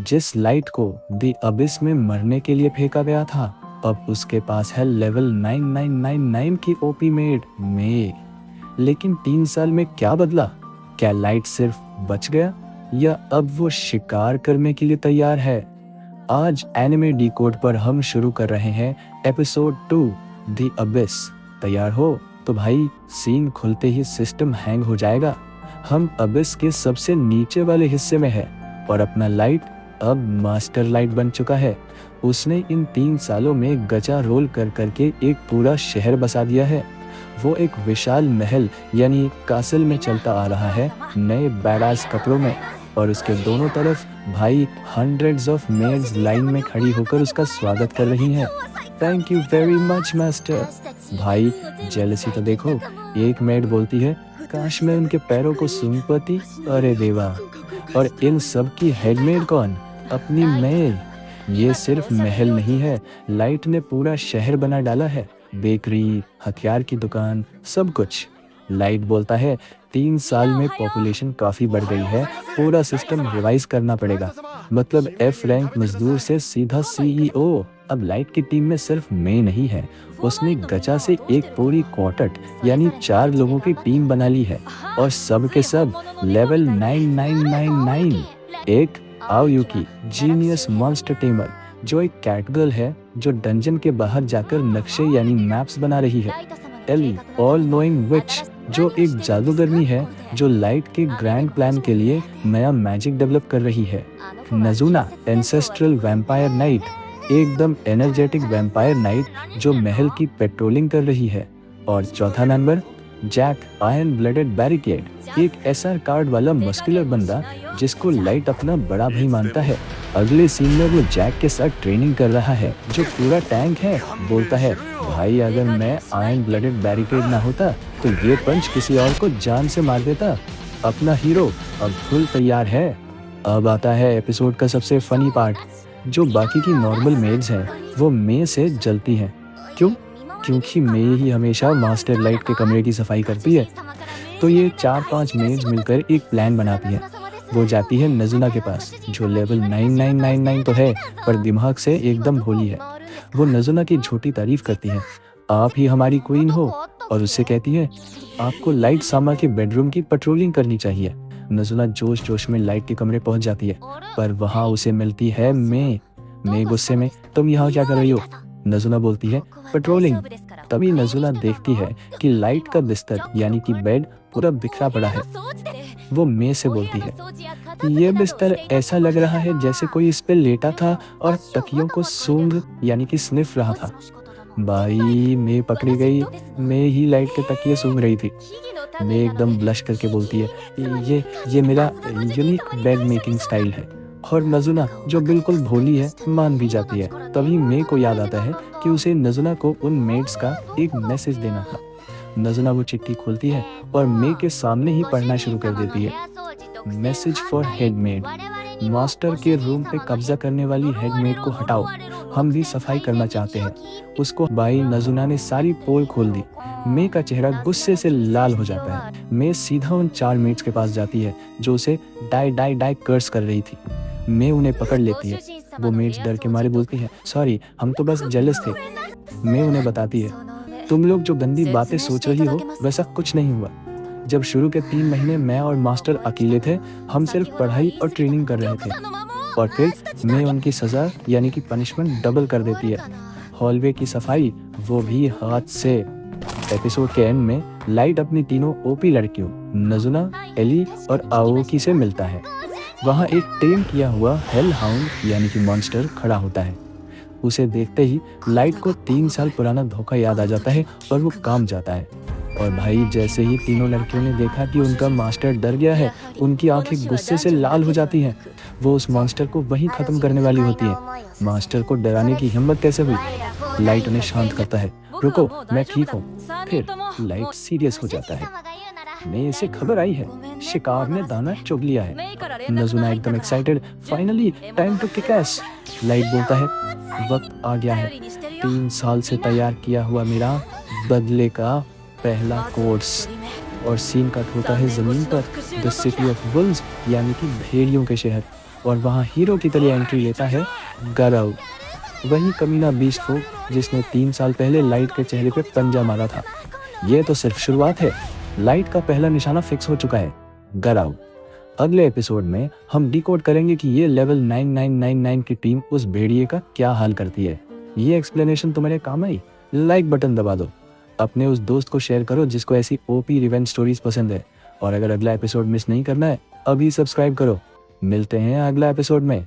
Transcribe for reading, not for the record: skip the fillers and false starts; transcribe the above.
जिस लाइट को the abyss में मरने के लिए फेंका गया था, अब उसके पास है लेवल 9999 की ओपी मेड मे। लेकिन 3 साल में क्या बदला? क्या लाइट सिर्फ बच गया या अब वो शिकार करने के लिए तैयार है? आज एनिमे डिकोड पर हम शुरू कर रहे हैं एपिसोड 2 द अबिस। तैयार हो तो भाई, सीन खुलते ही सिस्टम हैंग हो जाएगा। हम अबिस के सबसे नीचे वाले हिस्से में है और अपना लाइट अब मास्टर लाइट बन चुका है। उसने इन 3 सालों में गचा रोल कर करके एक पूरा शहर बसा दिया है। वो एक विशाल महल यानी कासल में चलता आ रहा है, नए बैडास कपड़ों में, और उसके दोनों तरफ भाई हंड्रेड्स ऑफ मेड्स लाइन में खड़ी होकर उसका स्वागत कर रही हैं। Thank you very much master. भाई जेलसी तो देखो, एक मेड बोलती है काश मैं उनके पैरों को सूंघ पाती। अरे देवा! और इन सब की हेडमेड कौन? अपनी मैं। ये सिर्फ महल नहीं है, लाइट ने पूरा शहर बना डाला है। बेकरी, हथियार की दुकान, सब कुछ। लाइट बोलता है 3 साल में पॉपुलेशन काफी बढ़ गई है, पूरा सिस्टम रिवाइज करना पड़ेगा। मतलब एफ रैंक मजदूर से सीधा सीईओ। अब लाइट की टीम में सिर्फ मैं नहीं है, उसने गचा से एक पूरी क्वार्टेट यानी 4 लोगों की टीम बना ली है, और सब के सब लेवल 9999। एक आओयुकी, जीनियस मॉन्स्टर टेमर, जो एक कैटगर्ल है जो डंजन के बाहर जाकर नक्शे यानी मैप्स बना रही है। एली, ऑल नोइंग विच, जो एक जादूगरनी है जो लाइट के ग्रैंड प्लान के लिए नया मैजिक डेवलप कर रही है। नजुना, एंसेस्ट्रल वैम्पायर नाइट, एकदम एनर्जेटिक वैम्पायर नाइट जो महल की पेट्रोलिंग कर रही है। और चौथा number Jack, iron blooded barricade, एक एसआर कार्ड वाला मस्कुलर बंदा जिसको लाइट अपना बड़ा भाई मानता है। अगले सीन में वो जैक के साथ ट्रेनिंग कर रहा है, जो पूरा टैंक है। बोलता है भाई अगर मैं आयरन ब्लडेड बैरिकेड ना होता तो ये पंच किसी और को जान से मार देता। अपना हीरो अब फुल तैयार है। अब आता है एपिसोड का सबसे फनी पार्ट। जो बाकी की नॉर्मल मेड्स हैं वो मे से जलती हैं। क्यों? क्योंकि मे ही हमेशा मास्टर लाइट के कमरे की सफाई करती है। तो ये 4-5 मेड्स मिलकर एक प्लान बनाती है। वो जाती है नजुना के पास, जो लेवल 9999 तो है पर दिमाग से एकदम भोली है। वो नजुना की झूठी तारीफ करती है, आप ही हमारी क्वीन हो, और उससे कहती है आपको लाइट सामा के बेडरूम की पेट्रोलिंग करनी चाहिए। नजुना जोश जोश में लाइट के कमरे पहुंच जाती है, पर वहां उसे मिलती है मे गुस्से में, तुम यहाँ क्या कर रही हो? नजुना बोलती है पेट्रोलिंग। तभी नजुना देखती है कि लाइट का बिस्तर यानी कि बेड पूरा बिखरा पड़ा है। वो मे से बोलती है ये बिस्तर ऐसा लग रहा है जैसे कोई इस पे लेटा था और तकियों को सूंघ यानी कि स्निफ रहा था। भाई मे पकड़ी गई, मे ही लाइट के तकिए सूंघ रही थी। मे एकदम ब्लश करके बोलती है ये मेरा यूनिक बेड मेकिंग स्टाइल है। और नजुना जो बिल्कुल भोली है मान भी जाती है। तभी मे को याद आता है कि उसे नजुना को उन मेड्स का एक मैसेज देना था। नजुना वो चिट्ठी खोलती है और मे के सामने ही पढ़ना शुरू कर देती है। मैसेज फॉर हेडमेड, मास्टर के रूम पे कब्जा करने वाली हेडमेड को हटाओ, हम भी सफाई करना चाहते हैं। उसको भाई नजुना ने सारी पोल खोल दी। मे का चेहरा गुस्से से लाल हो जाता है। मे सीधा उन 4 मेड्स के पास जाती है जो उसे डाई डाई डाई कर्स कर रही थी। मे उन्हें पकड़ लेती है। वो मेड्स डर के मारे बोलती है सॉरी, हम तो बस जेलस थे। मे उन्हें बताती है तुम लोग जो गंदी बातें सोच रही हो वैसा कुछ नहीं हुआ। जब शुरू के 3 महीने मैं और मास्टर अकेले थे, हम सिर्फ पढ़ाई और ट्रेनिंग कर रहे थे। और फिर मैं उनकी सजा यानी कि पनिशमेंट डबल कर देती है, हॉलवे की सफाई, वो भी हाथ से। एपिसोड के एंड में लाइट अपनी तीनों ओपी लड़कियों नजुना, एली और आओकी से मिलता है। वहाँ एक टेम किया हुआ हेल हाउंड यानी कि मॉन्स्टर खड़ा होता है। उसे देखते ही लाइट को 3 साल पुराना धोखा याद आ जाता है और वो काम जाता है। और भाई जैसे ही तीनों लड़कियों ने देखा कि उनका मास्टर डर गया है, उनकी आंखें गुस्से से लाल हो जाती हैं। वो उस मॉन्स्टर को वहीं खत्म करने वाली होती है। मास्टर को डराने की हिम्मत कैसे हुई? लाइट उन्हें शांत करता है, रुको मैं ठीक हूँ। फिर लाइट सीरियस हो जाता है। मैं इसे खबर आई है, शिकार ने दाना चुग लिया है। नजुना एकदम excited, finally time to kick ass. Light बोलता है वक्त आ गया है, 3 साल से तैयार किया हुआ मेरा बदले का पहला कोर्स। और सीन कट होता है जमीन पर, द सिटी ऑफ वुल्व्स यानी कि भेड़ियों के शहर। और वहाँ हीरो की तरह एंट्री लेता है गाराउ, वही कमीना बीस्ट फोक जिसने 3 साल पहले लाइट के चेहरे पे पंजा मारा था। ये तो सिर्फ शुरुआत है, लाइट का पहला निशाना फिक्स हो चुका है, गाराउ। अगले एपिसोड में हम डिकोड करेंगे कि ये लेवल 9999 की टीम उस भेड़िए का क्या हाल करती है। ये एक्सप्लेनेशन तुम्हारे काम आई? लाइक बटन दबा दो, अपने उस दोस्त को शेयर करो जिसको ऐसी ओपी रिवेंज स्टोरीज पसंद है। और अगर अगला एपिसोड मिस नहीं करना है, अभी सब्सक्राइब करो। मिलते हैं अगला एपिसोड में।